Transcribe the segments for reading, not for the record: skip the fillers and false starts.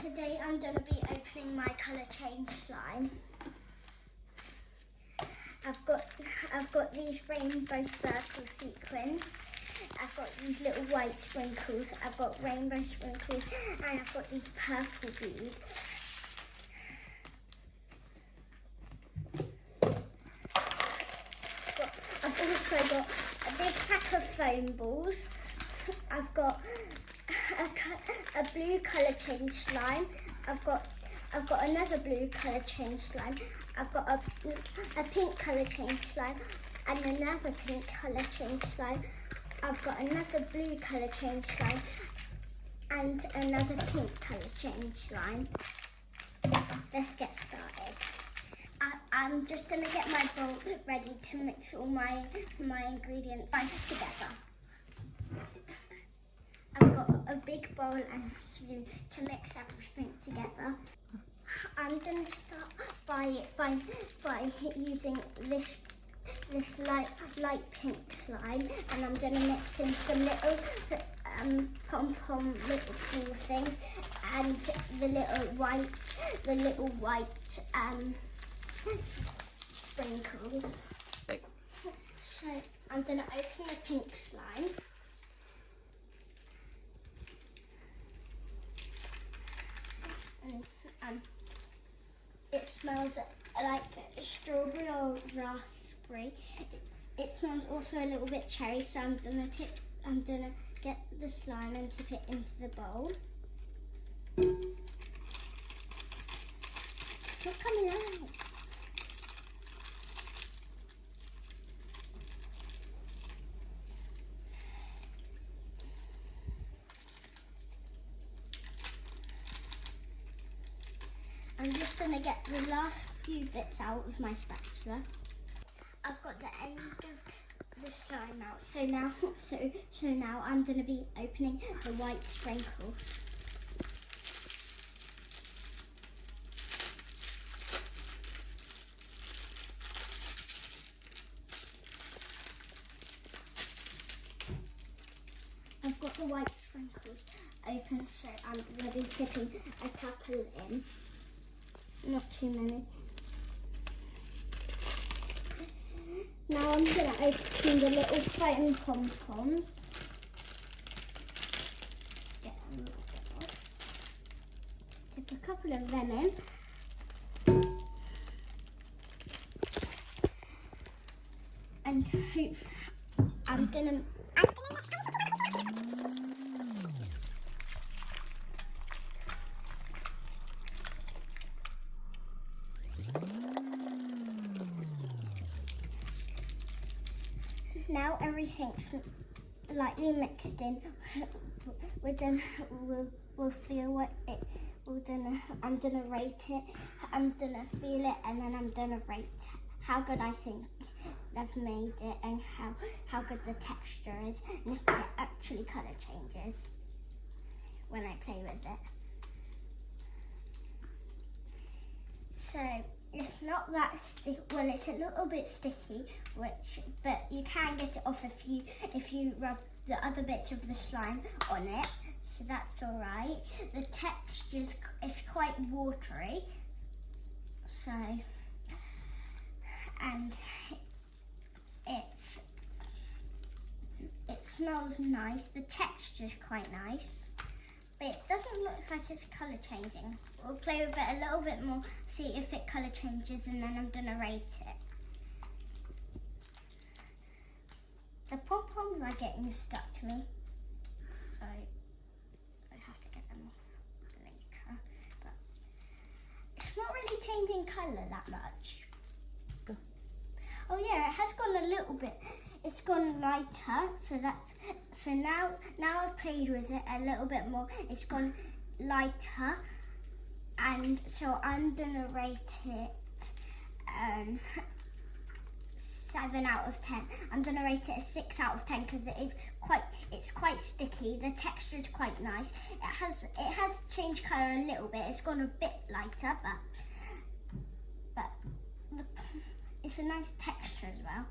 Today I'm going to be opening my colour change slime. I've got these rainbow circle sequins. I've got these little white sprinkles. I've got rainbow sprinkles, and I've got these purple beads. I've also got a big pack of foam balls. I've got a blue colour change slime. I've got another blue colour change slime. I've got a pink colour change slime and another pink colour change slime. I've got another blue colour change slime and another pink colour change slime. Let's get started. I'm just going to get my bowl ready to mix all my ingredients together. I've got a big bowl and a spoon to mix everything together. I'm going to start by using this light pink slime, and I'm going to mix in some little pom-pom little cool thing and the little white sprinkles. So I'm going to open the pink slime. And it smells like strawberry or raspberry. It smells also a little bit cherry, so I'm gonna get the slime and tip it into the bowl. It's not coming out. I'm just going to get the last few bits out of my spatula. I've got the end of the slime out, so now I'm going to be opening the white sprinkles. I've got the white sprinkles open, so I'm going to be tipping a couple in. Not too many. Now I'm going to open the little foam pom-poms. Get them a little bit off. Tip a couple of them in. And hope I'm going to... Now everything's lightly mixed in. We'll feel what it. I'm gonna rate it. I'm gonna feel it, and then I'm gonna rate how good I think they've made it and how good the texture is, and if it actually colour changes when I play with it. So it's not that sticky. Well, it's a little bit sticky, but you can get it off if you rub the other bits of the slime on it. So that's all right. The texture is quite watery. So, and it smells nice. The texture's quite nice. But it doesn't look like it's colour changing. We'll play with it a little bit more, see if it colour changes, and then I'm going to rate it. The pom-poms are getting stuck to me, so I have to get them off later. But it's not really changing colour that much. Oh yeah, it has gone a little bit. It's gone lighter, so now I've played with it a little bit more. It's gone lighter, and so I'm gonna rate it 7 out of 10. I'm gonna rate it a 6 out of 10 because it's quite sticky. The texture is quite nice. It has changed colour a little bit. It's gone a bit lighter, but look, it's a nice texture as well.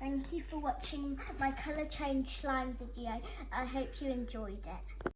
Thank you for watching my colour change slime video. I hope you enjoyed it.